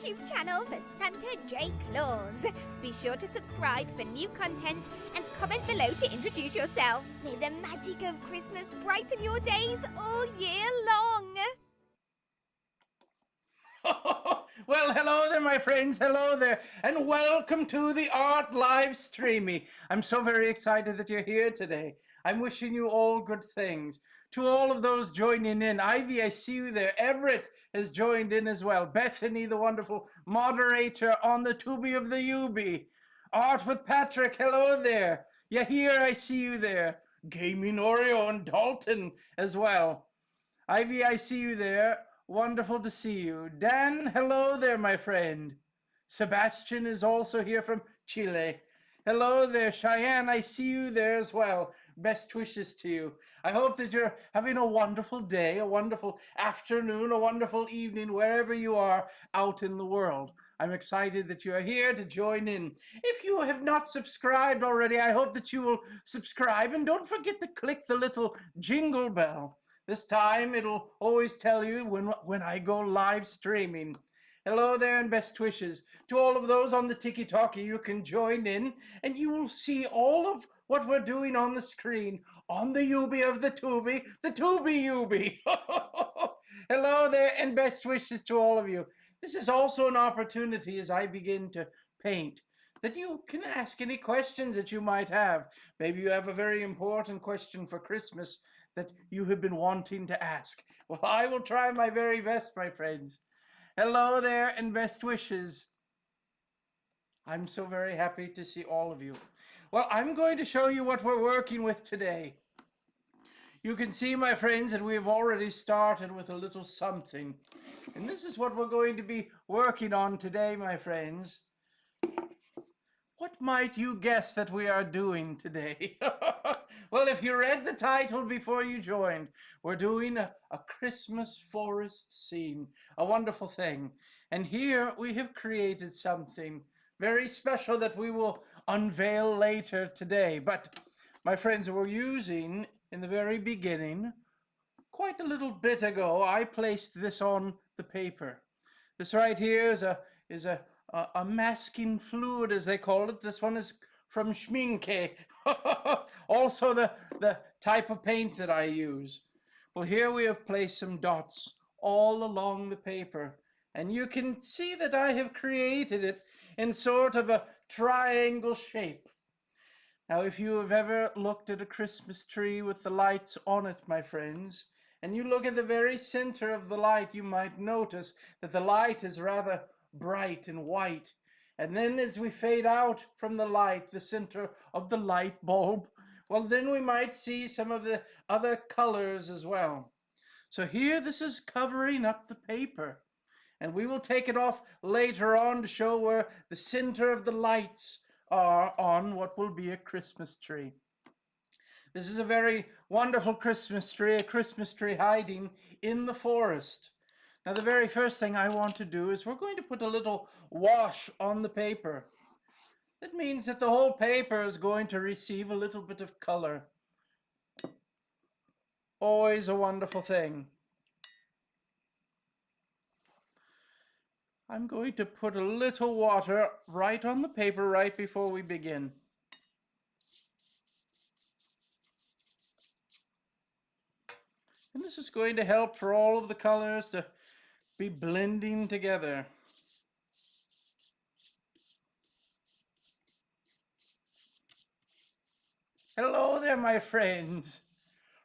YouTube channel for Santa J Claus. Be sure to subscribe for new content and comment below to introduce yourself. May the magic of Christmas brighten your days all year long. Well, hello there, my friends. Hello there, and welcome to the Art Livestreamy. I'm so very excited that you're here today. I'm wishing you all good things. To all of those joining in, Ivy, I see you there. Everett has joined in as well. Bethany, the wonderful moderator on the Tubi of the Ubi. Art with Patrick, hello there. Yahir, I see you there. Gaming Oreo and Dalton as well. Ivy, I see you there. Wonderful to see you. Dan, hello there, my friend. Sebastian is also here from Chile. Hello there, Cheyenne. I see you there as well. Best wishes to you. I hope that you're having a wonderful day, a wonderful afternoon, a wonderful evening, wherever you are out in the world. I'm excited that you are here to join in. If you have not subscribed already, I hope that you will subscribe, and don't forget to click the little jingle bell. This time it'll always tell you when I go live streaming. Hello there and best wishes. To all of those on the Tiki-Talkie, you can join in and you will see all of what we're doing on the screen, on the Ubi of the Tubi Ubi. Hello there and best wishes to all of you. This is also an opportunity as I begin to paint that you can ask any questions that you might have. Maybe you have a very important question for Christmas that you have been wanting to ask. Well, I will try my very best, my friends. Hello there and best wishes. I'm so very happy to see all of you. Well, I'm going to show you what we're working with today. You can see, my friends, that we have already started with a little something. And this is what we're going to be working on today, my friends. What might you guess that we are doing today? Well, if you read the title before you joined, we're doing a Christmas forest scene, a wonderful thing. And here we have created something very special that we will unveil later today. But, my friends, we're using, in the very beginning, quite a little bit ago, I placed this on the paper. This right here is a masking fluid, as they call it. This one is from Schminke. Also the type of paint that I use. Well, here we have placed some dots all along the paper. And you can see that I have created it in sort of a triangle shape. Now, if you have ever looked at a Christmas tree with the lights on it, my friends, and you look at the very center of the light, you might notice that the light is rather bright and white. And then as we fade out from the light, the center of the light bulb, well, then we might see some of the other colors as well. So here, this is covering up the paper. And we will take it off later on to show where the center of the lights are on what will be a Christmas tree. This is a very wonderful Christmas tree, a Christmas tree hiding in the forest. Now, the very first thing I want to do is we're going to put a little wash on the paper. That means that the whole paper is going to receive a little bit of color. Always a wonderful thing. I'm going to put a little water right on the paper right before we begin. And this is going to help for all of the colors to be blending together. Hello there, my friends.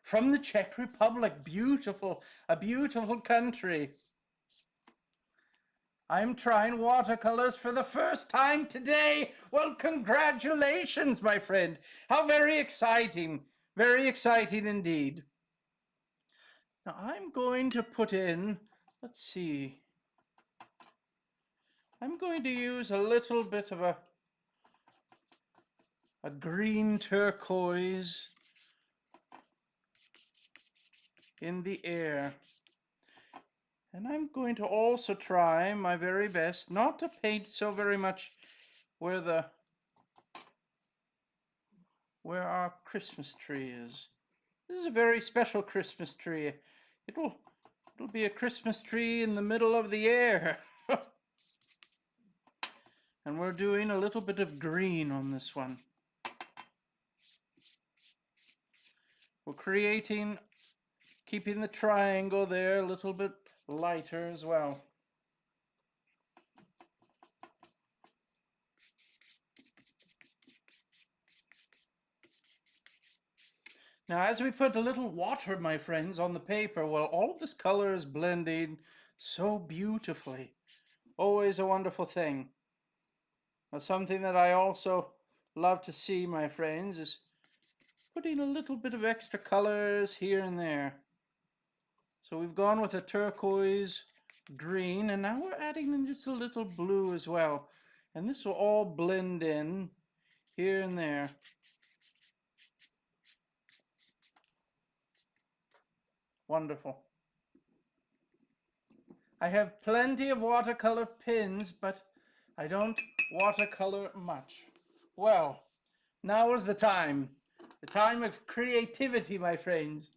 From the Czech Republic, beautiful, a beautiful country. I'm trying watercolors for the first time today. Well, congratulations, my friend. How very exciting indeed. Now I'm going to put in, let's see, I'm going to use a little bit of a green turquoise in the air. And I'm going to also try my very best not to paint so very much where our Christmas tree is. This is a very special Christmas tree. It'll be a Christmas tree in the middle of the air. And we're doing a little bit of green on this one. We're creating, keeping the triangle there a little bit lighter as well. Now, as we put a little water, my friends, on the paper, well, all of this color is blending so beautifully. Always a wonderful thing. Now, something that I also love to see, my friends, is putting a little bit of extra colors here and there. So we've gone with a turquoise green, and now we're adding in just a little blue as well. And this will all blend in here and there. Wonderful. I have plenty of watercolor pins, but I don't watercolor much. Well, now is the time of creativity, my friends.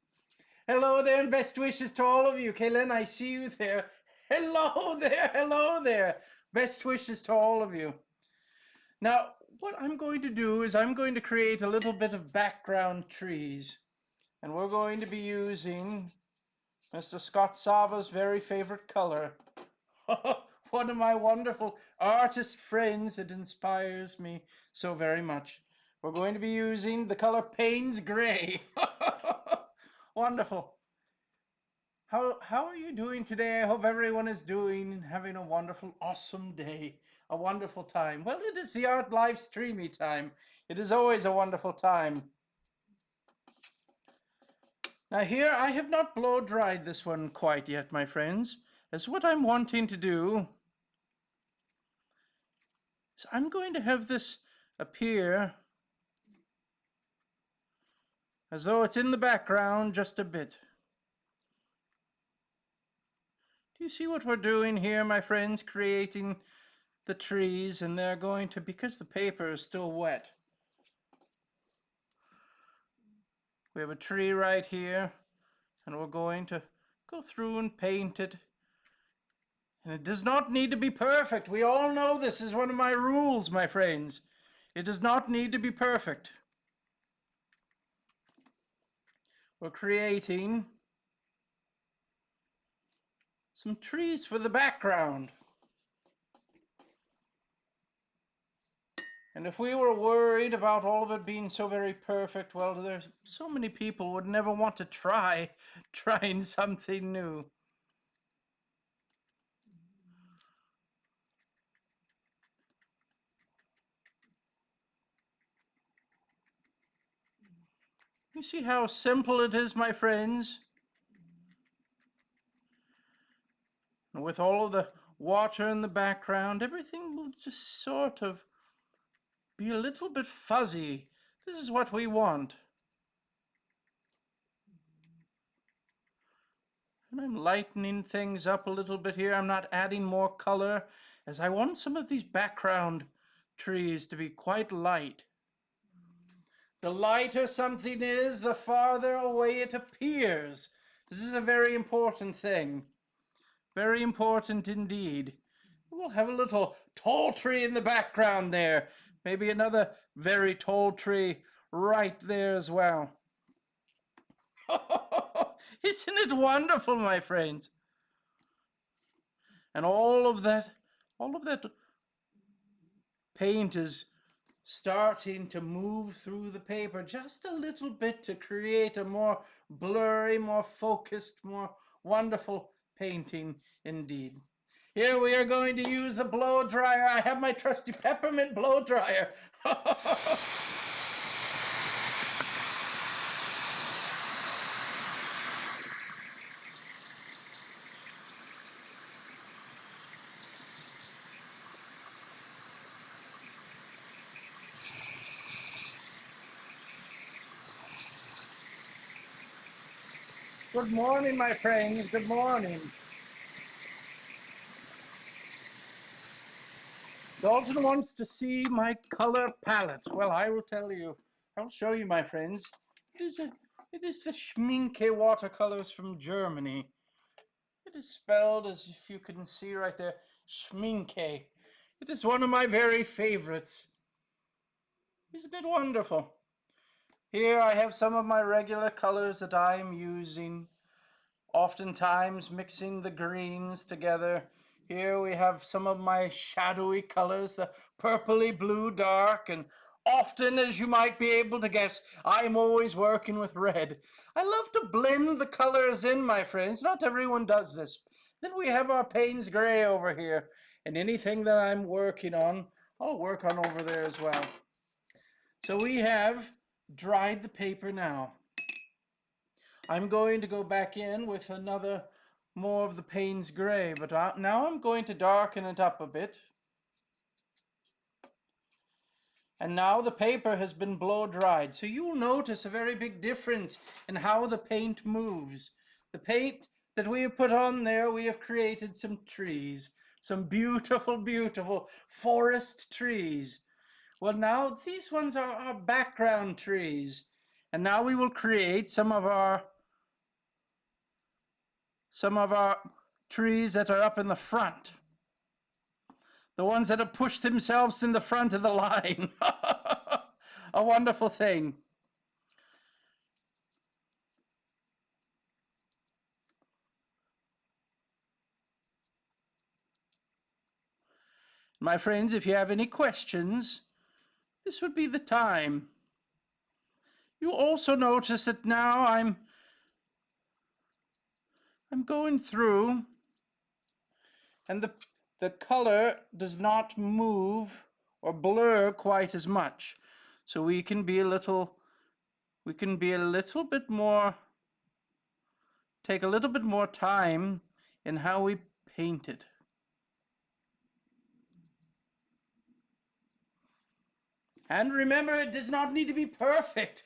Hello there, and best wishes to all of you. Kaylin, I see you there. Hello there, hello there. Best wishes to all of you. Now, what I'm going to do is I'm going to create a little bit of background trees. And we're going to be using Mr. Scott Sava's very favorite color. One of my wonderful artist friends that inspires me so very much. We're going to be using the color Payne's Gray. Wonderful. How are you doing today? I hope everyone is doing and having a wonderful, awesome day. A wonderful time. Well, it is the Art Livestreamy time. It is always a wonderful time. Now here, I have not blow dried this one quite yet, my friends, as what I'm wanting to do is I'm going to have this appear as though it's in the background just a bit. Do you see what we're doing here, my friends? Creating the trees, and they're going to, because the paper is still wet. We have a tree right here, and we're going to go through and paint it. And it does not need to be perfect. We all know this is one of my rules, my friends. It does not need to be perfect. We're creating some trees for the background. And if we were worried about all of it being so very perfect, well, there's so many people would never want to trying something new. You see how simple it is, my friends? And with all of the water in the background, everything will just sort of be a little bit fuzzy. This is what we want. And I'm lightening things up a little bit here. I'm not adding more color, as I want some of these background trees to be quite light. The lighter something is, the farther away it appears. This is a very important thing. Very important indeed. We'll have a little tall tree in the background there. Maybe another very tall tree right there as well. Isn't it wonderful, my friends? And all of that paint is starting to move through the paper just a little bit to create a more blurry, more focused, more wonderful painting indeed. Here we are going to use the blow dryer. I have my trusty peppermint blow dryer. Good morning, my friends. Good morning. Dalton wants to see my color palette. Well, I will tell you. I'll show you, my friends. It is the Schminke watercolors from Germany. It is spelled, as if you can see right there, Schminke. It is one of my very favorites. Isn't it wonderful? Here I have some of my regular colors that I am using, oftentimes mixing the greens together. Here we have some of my shadowy colors, the purpley blue dark, and often, as you might be able to guess, I'm always working with red. I love to blend the colors in, my friends. Not everyone does this. Then we have our Payne's Gray over here, and anything that I'm working on, I'll work on over there as well. So we have dried the paper now. I'm going to go back in with another more of the Payne's Gray, but now I'm going to darken it up a bit. And now the paper has been blow dried, so you'll notice a very big difference in how the paint moves. The paint that we have put on there, we have created some trees, some beautiful, beautiful forest trees. Well, now these ones are our background trees, and now we will create some of our trees that are up in the front. The ones that have pushed themselves in the front of the line. A wonderful thing. My friends, if you have any questions, this would be the time. You also notice that now I'm going through, and the color does not move or blur quite as much. So we can be a little bit more, take a little bit more time in how we paint it. And remember, it does not need to be perfect.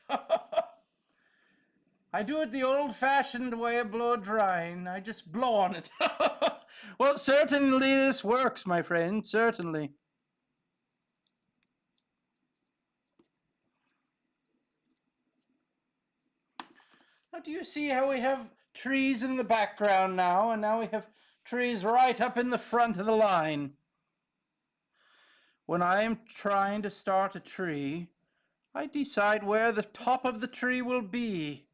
I do it the old-fashioned way of blow drying. I just blow on it. Well, certainly this works, my friend, certainly. Now, do you see how we have trees in the background now, and now we have trees right up in the front of the line? When I am trying to start a tree, I decide where the top of the tree will be.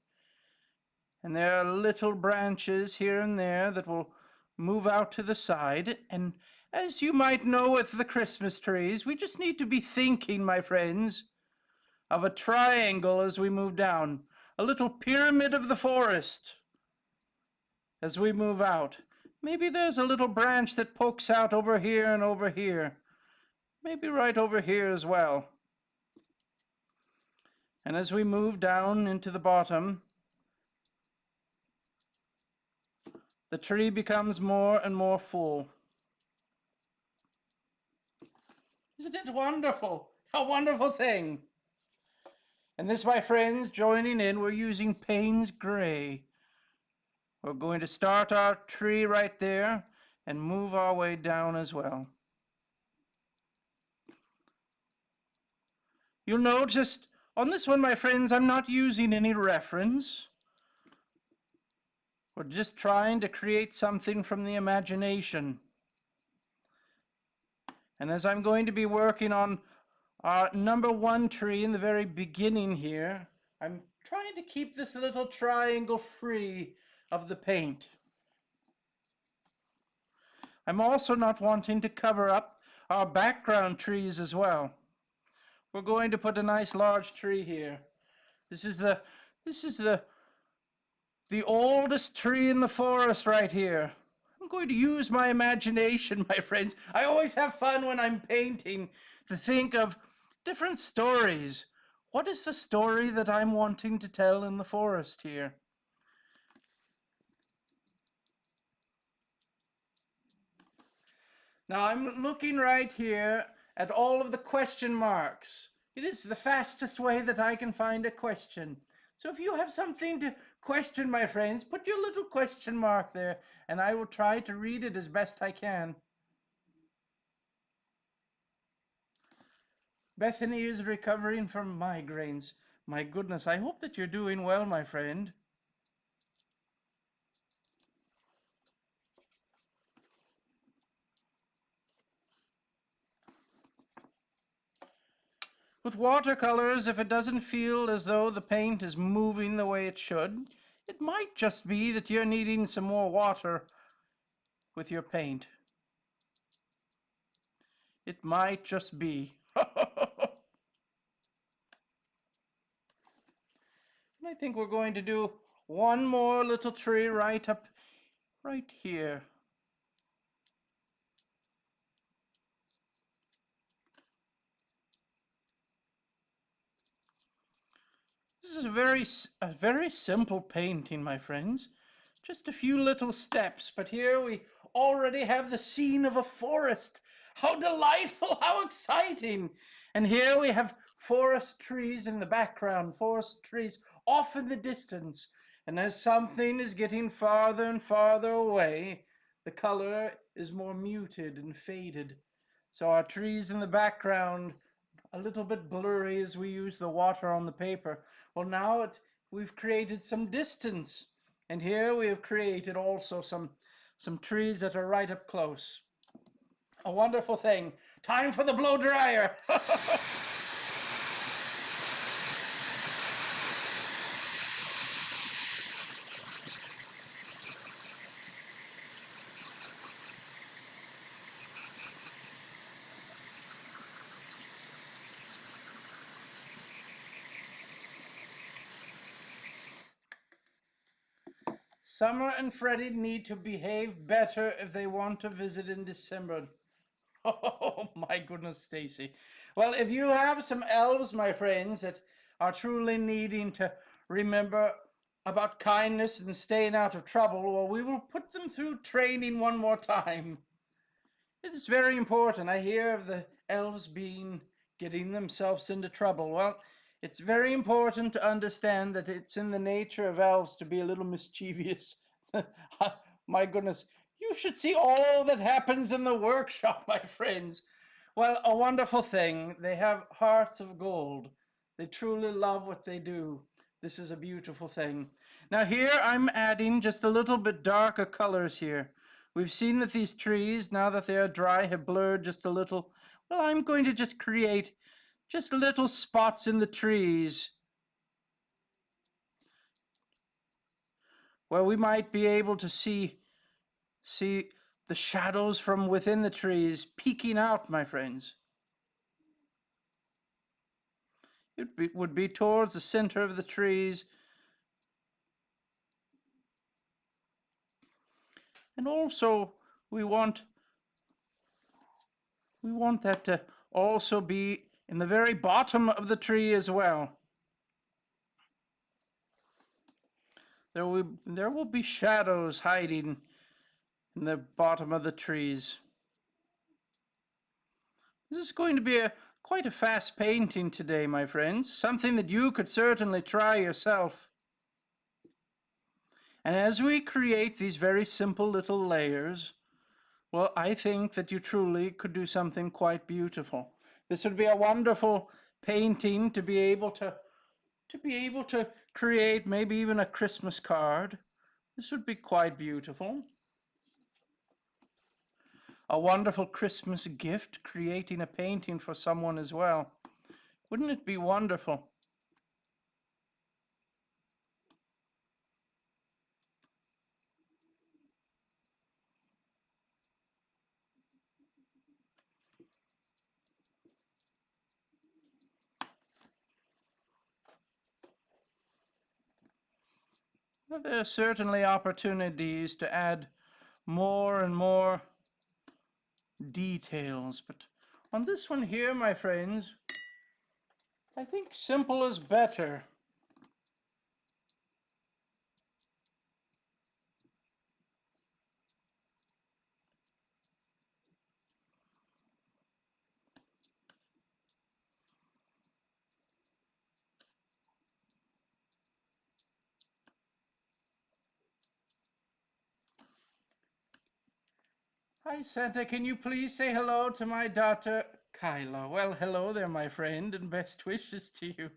And there are little branches here and there that will move out to the side. And as you might know with the Christmas trees, we just need to be thinking, my friends, of a triangle as we move down. A little pyramid of the forest as we move out. Maybe there's a little branch that pokes out over here and over here. Maybe right over here as well. And as we move down into the bottom, the tree becomes more and more full. Isn't it wonderful? A wonderful thing. And this, my friends, joining in, we're using Payne's Gray. We're going to start our tree right there and move our way down as well. You'll notice on this one, my friends, I'm not using any reference. We're just trying to create something from the imagination. And as I'm going to be working on our number one tree in the very beginning here, I'm trying to keep this little triangle free of the paint. I'm also not wanting to cover up our background trees as well. We're going to put a nice large tree here. This is the oldest tree in the forest right here. I'm going to use my imagination, my friends. I always have fun when I'm painting to think of different stories. What is the story that I'm wanting to tell in the forest here? Now I'm looking right here at all of the question marks. It is the fastest way that I can find a question. So if you have something to question, my friends, put your little question mark there, and I will try to read it as best I can. Bethany is recovering from migraines. My goodness, I hope that you're doing well, my friend. With watercolors, if it doesn't feel as though the paint is moving the way it should, it might just be that you're needing some more water with your paint. It might just be. And I think we're going to do one more little tree right here. This is a very simple painting, my friends. Just a few little steps, but here we already have the scene of a forest. How delightful, how exciting. And here we have forest trees in the background, forest trees off in the distance. And as something is getting farther and farther away, the color is more muted and faded. So our trees in the background, a little bit blurry as we use the water on the paper. Well, now we've created some distance. And here we have created also some trees that are right up close. A wonderful thing. Time for the blow dryer. Summer and Freddie need to behave better if they want to visit in December. Oh my goodness, Stacy. Well, if you have some elves, my friends, that are truly needing to remember about kindness and staying out of trouble, well, we will put them through training one more time. It is very important. I hear of the elves getting themselves into trouble. Well, it's very important to understand that it's in the nature of elves to be a little mischievous. My goodness, you should see all that happens in the workshop, my friends. Well, a wonderful thing. They have hearts of gold. They truly love what they do. This is a beautiful thing. Now here I'm adding just a little bit darker colors here. We've seen that these trees, now that they are dry, have blurred just a little. Well, I'm going to just create just little spots in the trees where we might be able to see the shadows from within the trees peeking out, my friends. It would be towards the center of the trees. And also we want that to also be in the very bottom of the tree as well. There will be shadows hiding in the bottom of the trees. This is going to be quite a fast painting today, my friends. Something that you could certainly try yourself. And as we create these very simple little layers, well, I think that you truly could do something quite beautiful. This would be a wonderful painting to be able to create maybe even a Christmas card. This would be quite beautiful. A wonderful Christmas gift, creating a painting for someone as well. Wouldn't it be wonderful? There are certainly opportunities to add more and more details, but on this one here, my friends, I think simple is better. Hi, Santa. Can you please say hello to my daughter, Kyla? Well, hello there, my friend, and best wishes to you.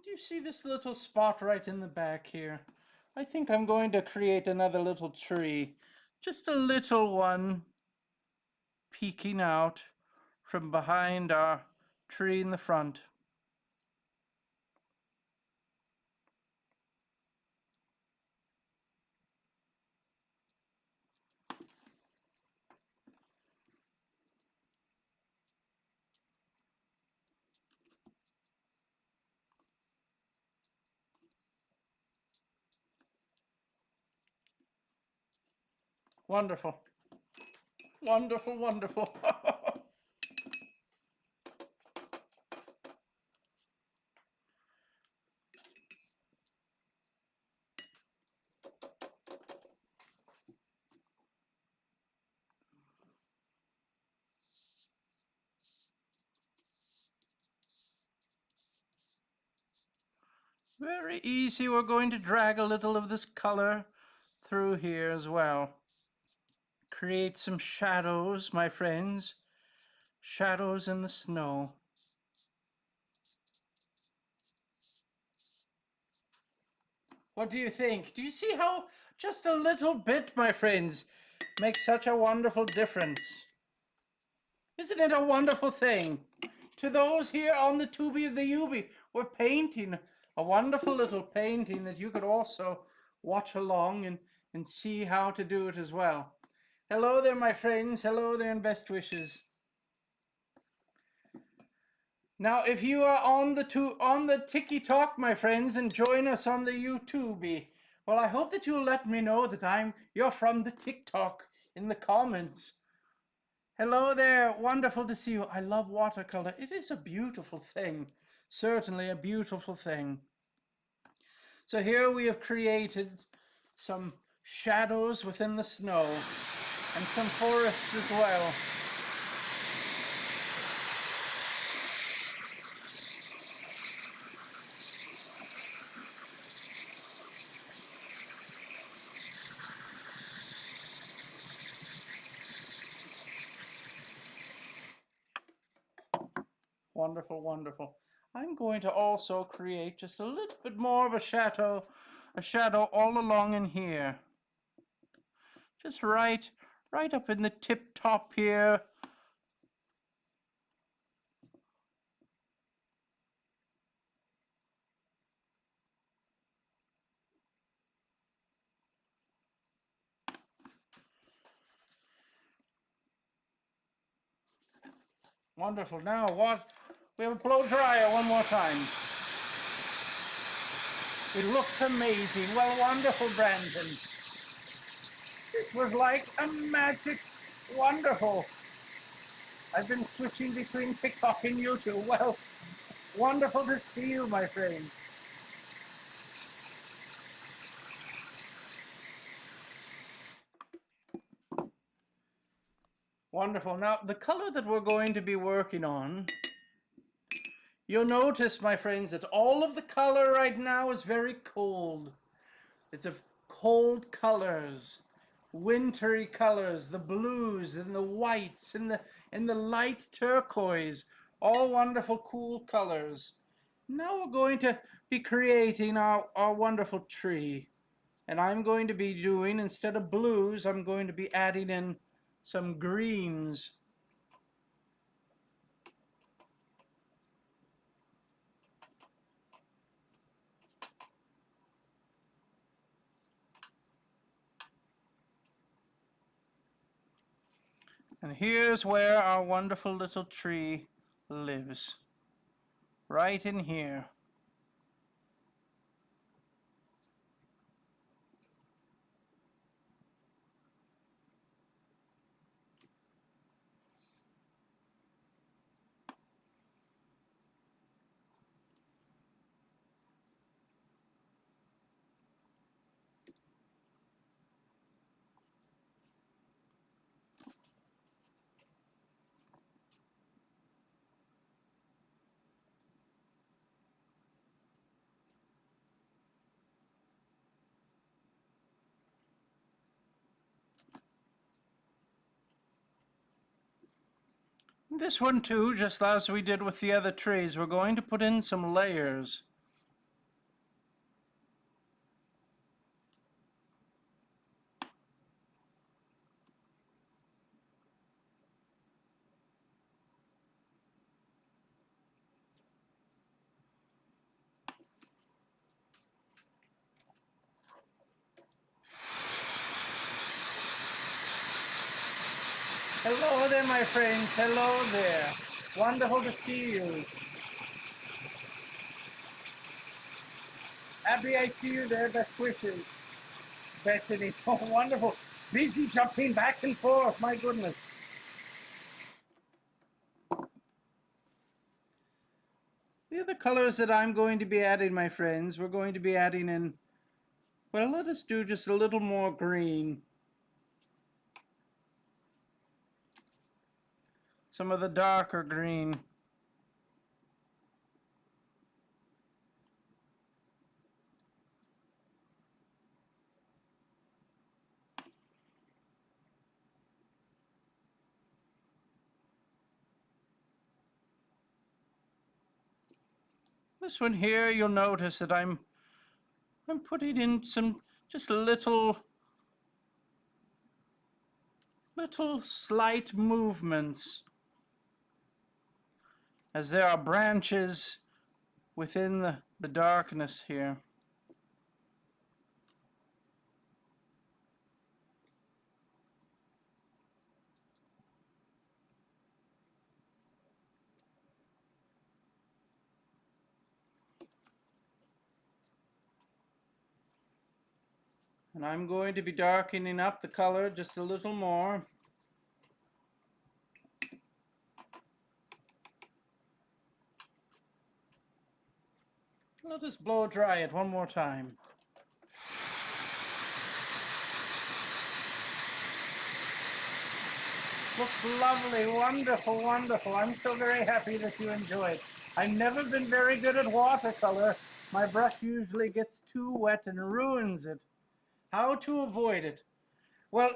Do you see this little spot right in the back here? I think I'm going to create another little tree. Just a little one peeking out from behind our tree in the front. Wonderful. Wonderful, wonderful. Very easy. We're going to drag a little of this color through here as well. Create some shadows, my friends. Shadows in the snow. What do you think? Do you see how just a little bit, my friends, makes such a wonderful difference? Isn't it a wonderful thing? To those here on the Tubi and the Ubi, we're painting a wonderful little painting that you could also watch along and see how to do it as well. Hello there, my friends. Hello there, and best wishes. Now, if you are on the TikTok, my friends, and join us on the YouTube, well, I hope that you'll let me know that you're from the TikTok in the comments. Hello there, wonderful to see you. I love watercolor. It is a beautiful thing, certainly a beautiful thing. So here we have created some shadows within the snow and some forest as well. Wonderful, wonderful. I'm going to also create just a little bit more of a shadow all along in here. Just right up in the tip top here. Wonderful. Now what? We have a blow dryer one more time. It looks amazing. Well, wonderful, Brandon. This was like a magic. Wonderful. I've been switching between TikTok and YouTube. Well, wonderful to see you, my friend. Wonderful. Now, the color that we're going to be working on, you'll notice, my friends, that all of the color right now is very cold. It's of cold colors, wintry colors, the blues and the whites and the light turquoise, all wonderful, cool colors. Now we're going to be creating our wonderful tree. And I'm going to be doing, instead of blues, I'm going to be adding in some greens. And here's where our wonderful little tree lives. Right in here. This one too, just as we did with the other trees, we're going to put in some layers. Hello there, my friends. Hello there. Wonderful to see you. Happy I see you there. Best wishes. Bethany. Oh, wonderful. Busy jumping back and forth. My goodness. The other colors that I'm going to be adding, my friends, we're going to be adding in, well, let us do just a little more green. Some of the darker green. This one here, you'll notice that I'm putting in some just little slight movements, as there are branches within the darkness here. And I'm going to be darkening up the color just a little more. Let us blow dry it one more time. Looks lovely, wonderful, wonderful. I'm so very happy that you enjoy it. I've never been very good at watercolor. My brush usually gets too wet and ruins it. How to avoid it? Well,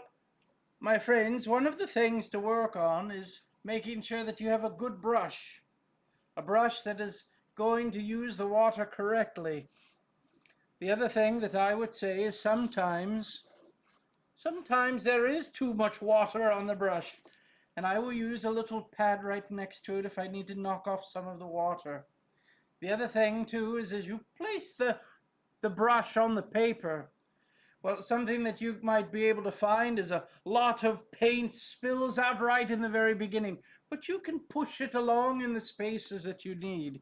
my friends, one of the things to work on is making sure that you have a good brush. A brush that is going to use the water correctly. The other thing that I would say is sometimes there is too much water on the brush, and I will use a little pad right next to it if I need to knock off some of the water. The other thing too is as you place the brush on the paper, well, something that you might be able to find is a lot of paint spills out right in the very beginning, but you can push it along in the spaces that you need.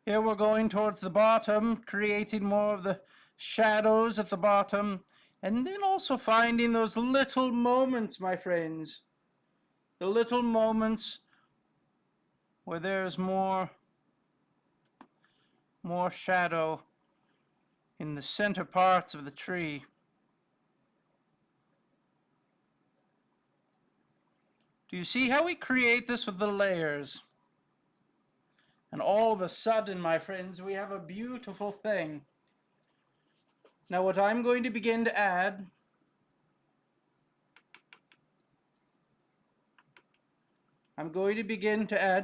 Here we're going towards the bottom, creating more of the shadows at the bottom, and then also finding those little moments, my friends. The little moments where there's more shadow in the center parts of the tree. Do you see how we create this with the layers? And all of a sudden, my friends, we have a beautiful thing. Now what I'm going to begin to add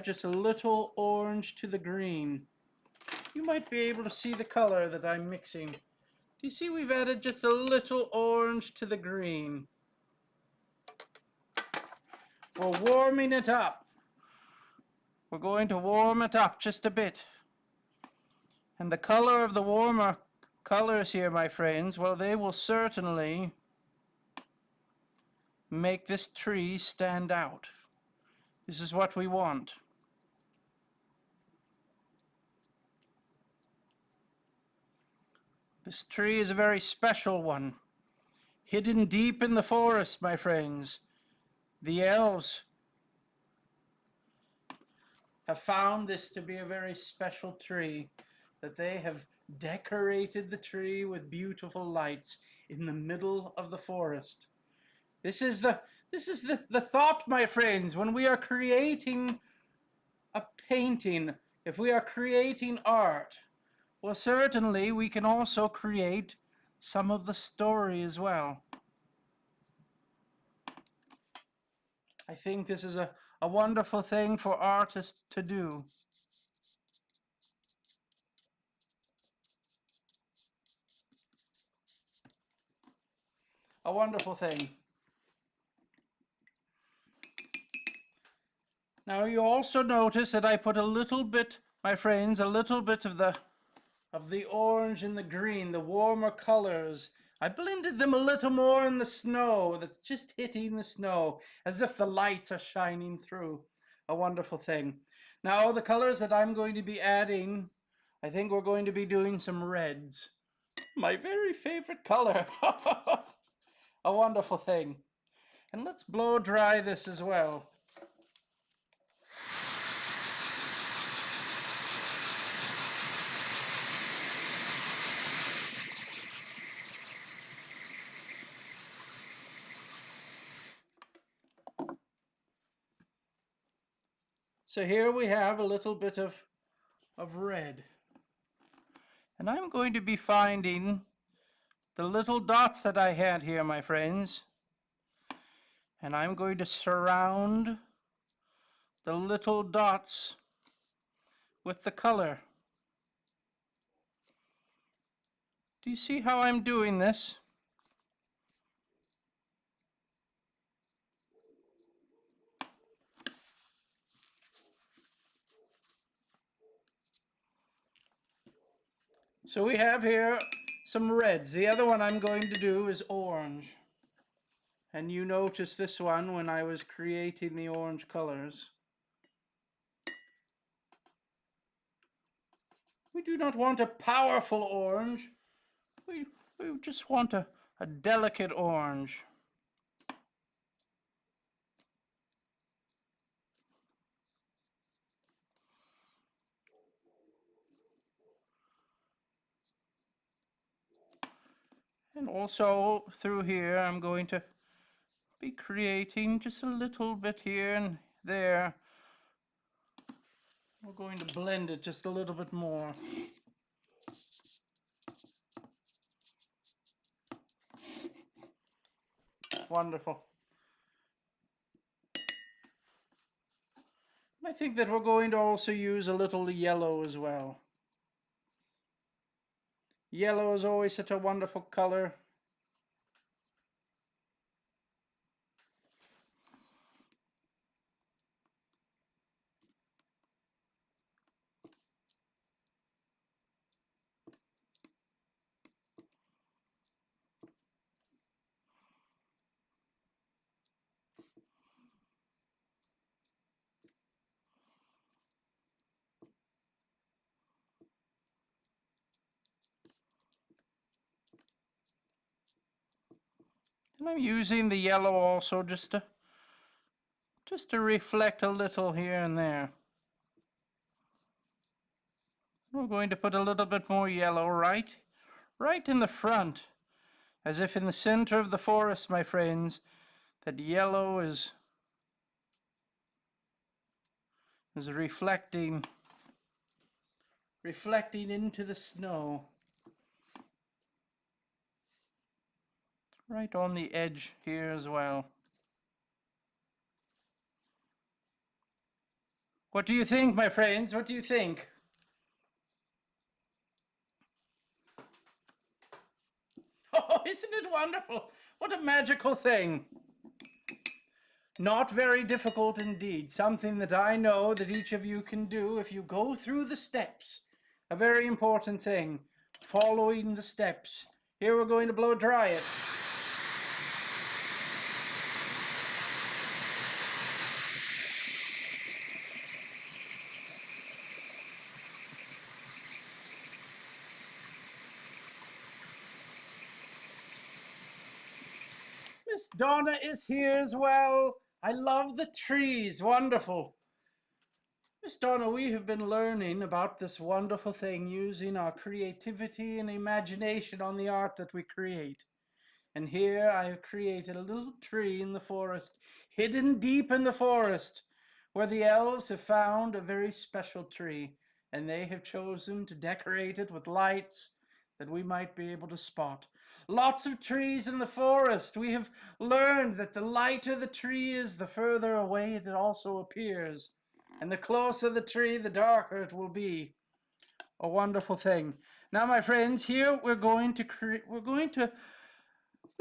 just a little orange to the green. You might be able to see the color that I'm mixing. Do you see we've added just a little orange to the green? We're warming it up. We're going to warm it up just a bit. And the color of the warmer colors here, my friends, well, they will certainly make this tree stand out. This is what we want. This tree is a very special one. Hidden deep in the forest, my friends. The elves have found this to be a very special tree, that they have decorated the tree with beautiful lights in the middle of the forest. This is the thought, my friends, when we are creating a painting, if we are creating art, well, certainly we can also create some of the story as well. I think this is a wonderful thing for artists to do. A wonderful thing. Now you also notice that I put a little bit, my friends, a little bit of the orange and the green, the warmer colors. I blended them a little more in the snow that's just hitting the snow, as if the lights are shining through. A wonderful thing. Now the colors that I'm going to be adding, I think we're going to be doing some reds. My very favorite color. A wonderful thing. And let's blow dry this as well. So here we have a little bit of red. And I'm going to be finding the little dots that I had here, my friends. And I'm going to surround the little dots with the color. Do you see how I'm doing this? So we have here some reds. The other one I'm going to do is orange. And you notice this one when I was creating the orange colors. We do not want a powerful orange. We just want a delicate orange. And also through here I'm going to be creating just a little bit here and there. We're going to blend it just a little bit more. Wonderful. I think that we're going to also use a little yellow as well. Yellow is always such a wonderful color. And I'm using the yellow also just to reflect a little here and there. We're going to put a little bit more yellow right in the front, as if in the center of the forest, my friends, that yellow is reflecting into the snow. Right on the edge here as well. What do you think, my friends? What do you think? Oh, isn't it wonderful? What a magical thing. Not very difficult indeed. Something that I know that each of you can do if you go through the steps. A very important thing. Following the steps. Here we're going to blow dry it. Miss Donna is here as well. I love the trees. Wonderful. Miss Donna, we have been learning about this wonderful thing using our creativity and imagination on the art that we create. And here I have created a little tree in the forest, hidden deep in the forest, where the elves have found a very special tree, and they have chosen to decorate it with lights that we might be able to spot. Lots of trees in the forest. We have learned that the lighter the tree is, the further away it also appears. And the closer the tree, the darker it will be. A wonderful thing. Now, my friends, here we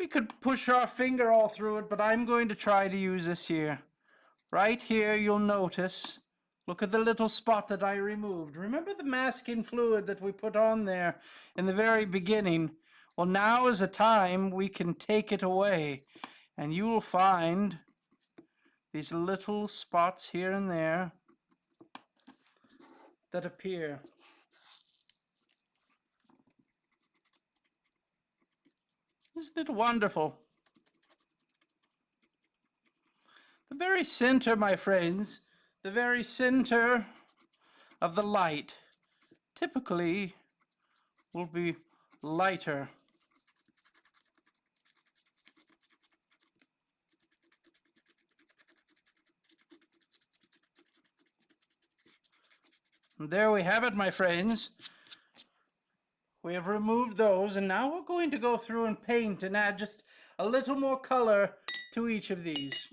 could push our finger all through it, but I'm going to try to use this here. Right here, you'll notice, look at the little spot that I removed. Remember the masking fluid that we put on there in the very beginning? Well, now is the time we can take it away, and you will find these little spots here and there that appear. Isn't it wonderful? The very center, my friends, the very center of the light typically will be lighter. And there we have it, my friends. We have removed those, and now we're going to go through and paint and add just a little more color to each of these.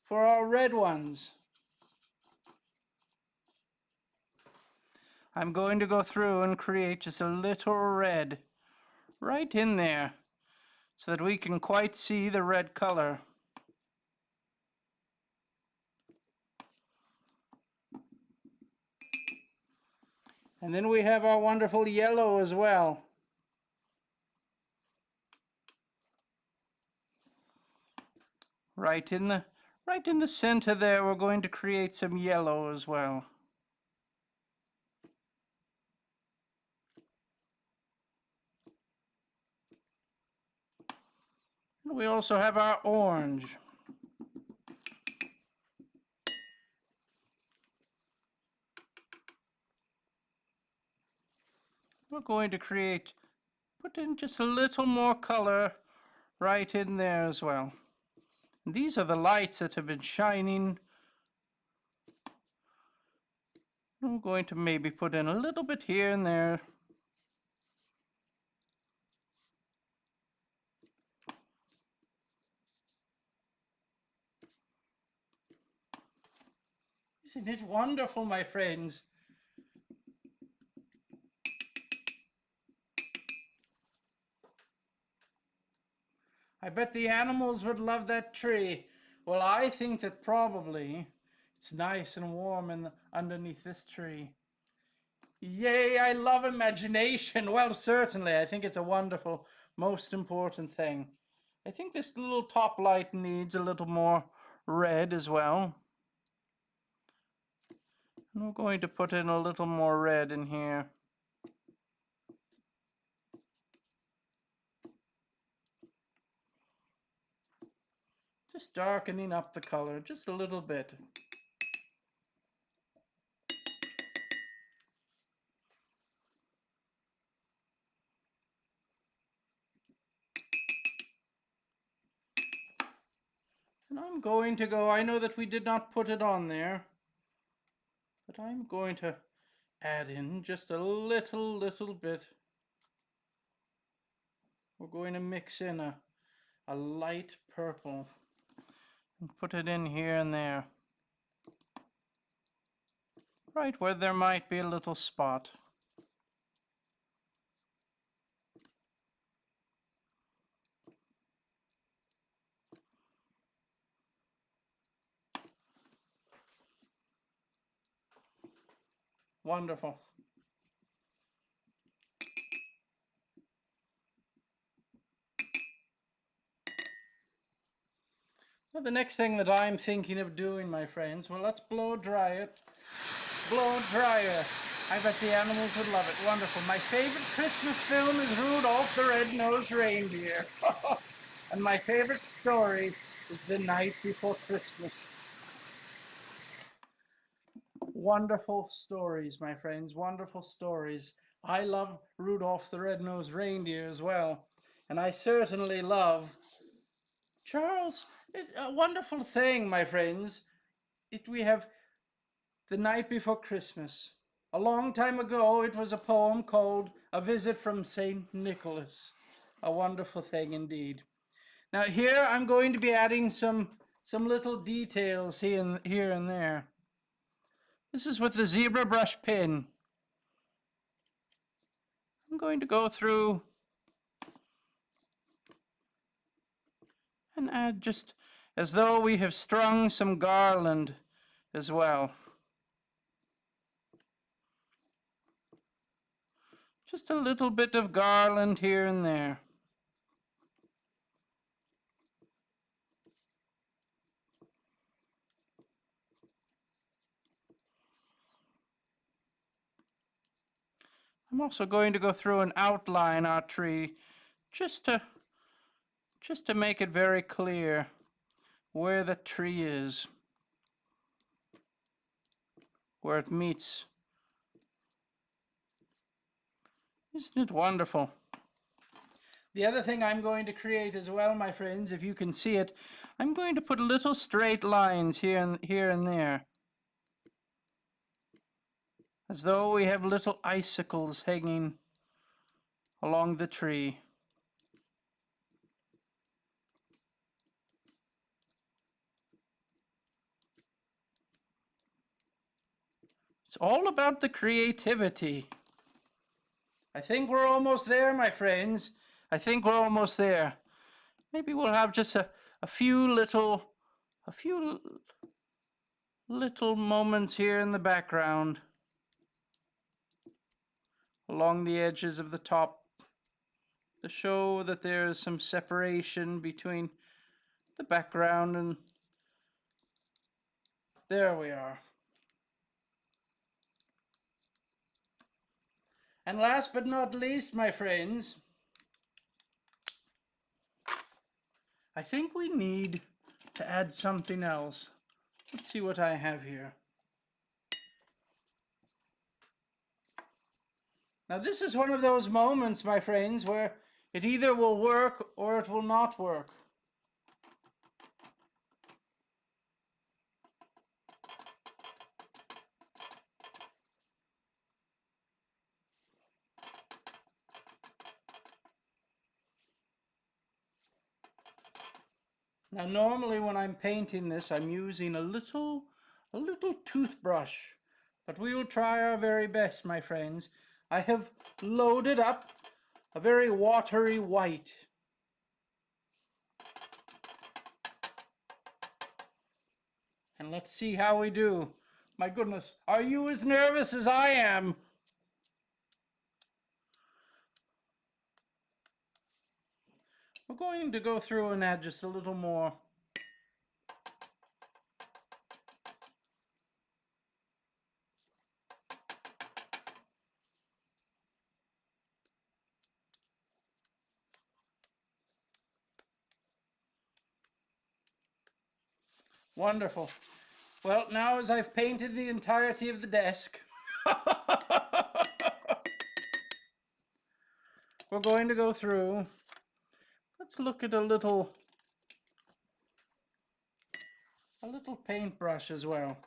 For our red ones, I'm going to go through and create just a little red right in there so that we can quite see the red color. And then we have our wonderful yellow as well. Right in the center there, we're going to create some yellow as well. And we also have our orange. We're going to put in just a little more color right in there as well. And these are the lights that have been shining. I'm going to maybe put in a little bit here and there. Isn't it wonderful, my friends? I bet the animals would love that tree. Well, I think that probably it's nice and warm underneath this tree. Yay, I love imagination. Well, certainly, I think it's a wonderful, most important thing. I think this little top light needs a little more red as well. And we're going to put in a little more red in here. Just darkening up the color just a little bit. And I'm going to go, I know that we did not put it on there, but I'm going to add in just a little bit. We're going to mix in a light purple and put it in here and there, right where there might be a little spot. Wonderful. Now the next thing that I'm thinking of doing, my friends, well, let's blow dry it. Blow dryer. I bet the animals would love it. Wonderful. My favorite Christmas film is Rudolph the Red-Nosed Reindeer. And my favorite story is The Night Before Christmas. Wonderful stories, my friends. Wonderful stories. I love Rudolph the Red-Nosed Reindeer as well. And I certainly love Charles. It's a wonderful thing, my friends. We have The Night Before Christmas. A long time ago, it was a poem called A Visit from St. Nicholas. A wonderful thing indeed. Now here I'm going to be adding some little details here and there. This is with the zebra brush pen. I'm going to go through and add just as though we have strung some garland as well. Just a little bit of garland here and there. I'm also going to go through and outline our tree just to make it very clear where the tree is, where it meets. Isn't it wonderful? The other thing I'm going to create as well, my friends, if you can see it, I'm going to put little straight lines here and there, as though we have little icicles hanging along the tree. It's all about the creativity. I think we're almost there, my friends. I think we're almost there. Maybe we'll have just a few little moments here in the background along the edges of the top to show that there is some separation between the background and there we are. And last but not least, my friends, I think we need to add something else. Let's see what I have here. Now this is one of those moments, my friends, where it either will work or it will not work. Now normally when I'm painting this, I'm using a little toothbrush, but we will try our very best, my friends. I have loaded up a very watery white. And let's see how we do. My goodness, are you as nervous as I am? We're going to go through and add just a little more. Wonderful. Well, now as I've painted the entirety of the desk, we're going to go through. Let's look at a little paintbrush as well.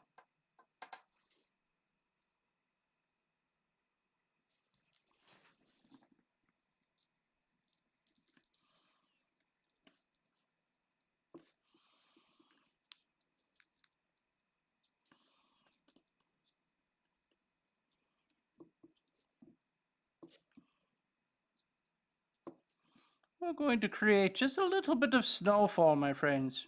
We're going to create just a little bit of snowfall, my friends.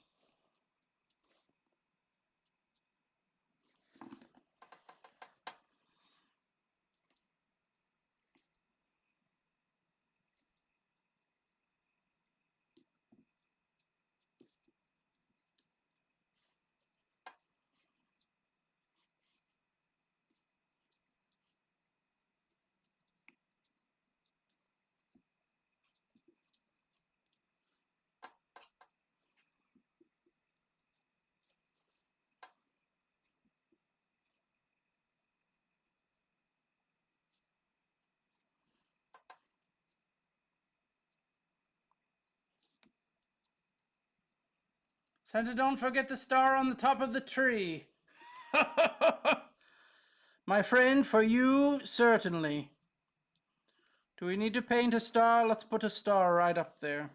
Santa, don't forget the star on the top of the tree. My friend, for you, certainly. Do we need to paint a star? Let's put a star right up there.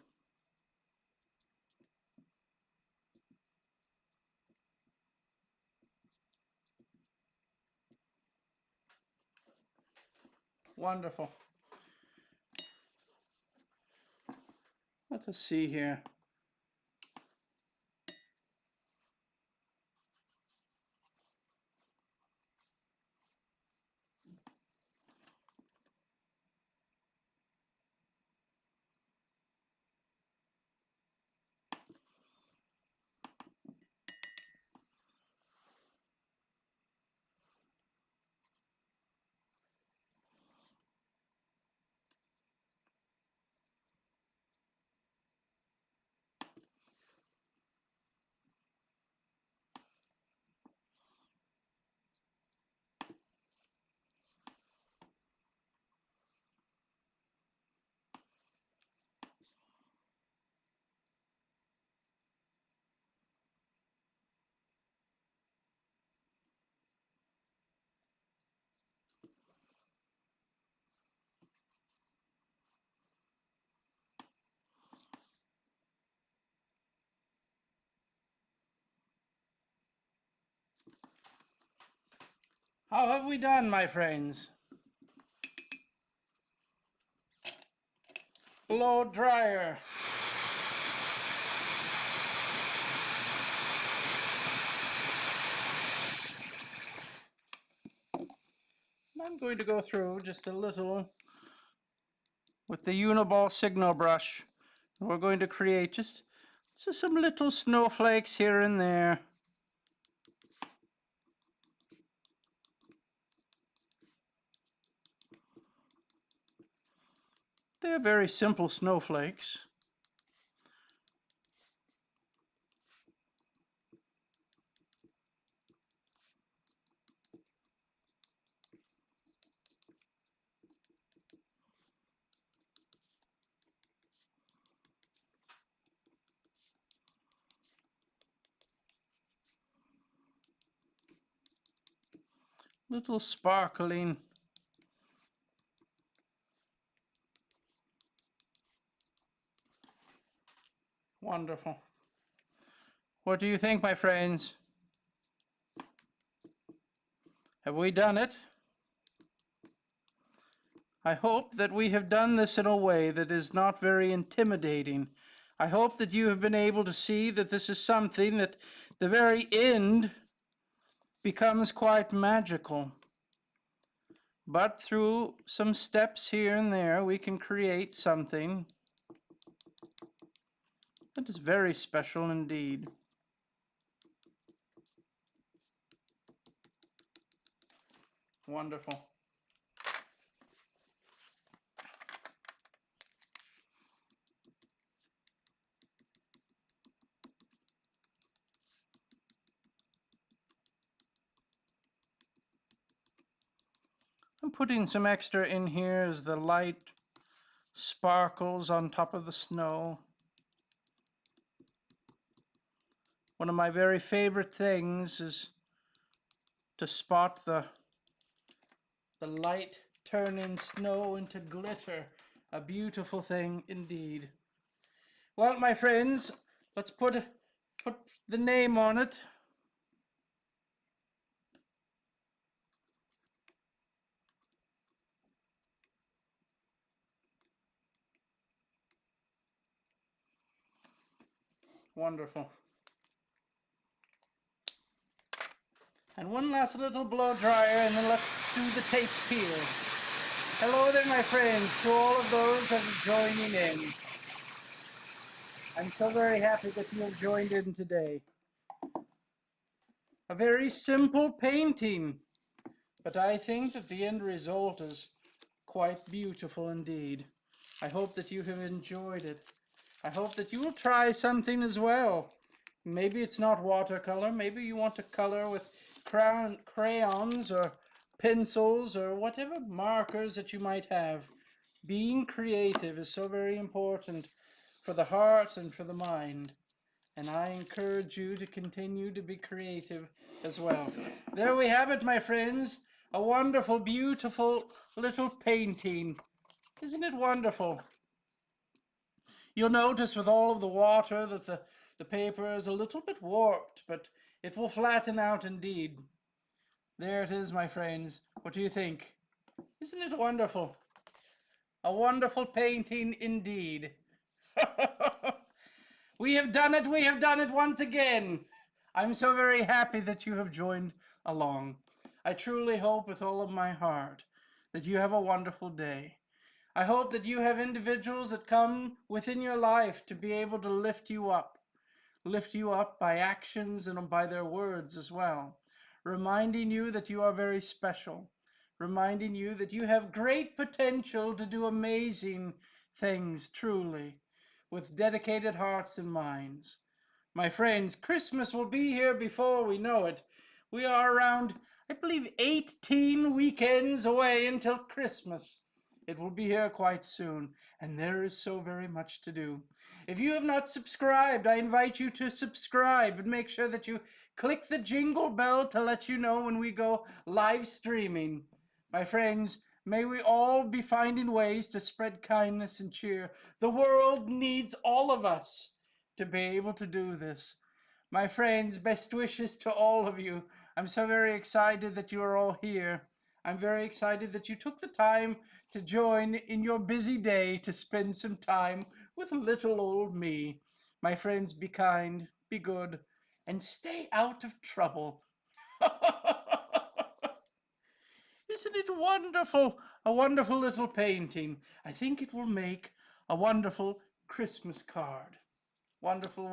Wonderful. Let us see here. How have we done, my friends? Blow dryer. I'm going to go through just a little with the Uni-Ball Signo brush. We're going to create just some little snowflakes here and there. They're very simple snowflakes. Little sparkling. Wonderful. What do you think, my friends? Have we done it? I hope that we have done this in a way that is not very intimidating. I hope that you have been able to see that this is something that the very end becomes quite magical. But through some steps here and there, we can create something that is very special indeed. Wonderful. I'm putting some extra in here as the light sparkles on top of the snow. One of my very favorite things is to spot the light turning snow into glitter. A beautiful thing indeed. Well, my friends, let's put the name on it. Wonderful. And one last little blow dryer, and then let's do the tape peel. Hello there, my friends, to all of those that are joining in. I'm so very happy that you have joined in today. A very simple painting, but I think that the end result is quite beautiful indeed. I hope that you have enjoyed it. I hope that you will try something as well. Maybe it's not watercolor, maybe you want to color with crayons or pencils or whatever markers that you might have. Being creative is so very important for the heart and for the mind. And I encourage you to continue to be creative as well. There we have it, my friends. A wonderful, beautiful little painting. Isn't it wonderful? You'll notice with all of the water that the paper is a little bit warped, but it will flatten out indeed. There it is, my friends. What do you think? Isn't it wonderful? A wonderful painting indeed. We have done it once again. I'm so very happy that you have joined along. I truly hope with all of my heart that you have a wonderful day. I hope that you have individuals that come within your life to be able to lift you up by actions and by their words as well, reminding you that you are very special, reminding you that you have great potential to do amazing things truly, with dedicated hearts and minds. My friends, Christmas will be here before we know it. We are around, I believe, 18 weekends away until Christmas. It will be here quite soon, and there is so very much to do. If you have not subscribed, I invite you to subscribe and make sure that you click the jingle bell to let you know when we go live streaming. My friends, may we all be finding ways to spread kindness and cheer. The world needs all of us to be able to do this. My friends, best wishes to all of you. I'm so very excited that you are all here. I'm very excited that you took the time to join in your busy day to spend some time with little old me. My friends, be kind, be good, and stay out of trouble. Isn't it wonderful? A wonderful little painting. I think it will make a wonderful Christmas card. Wonderful, wonderful.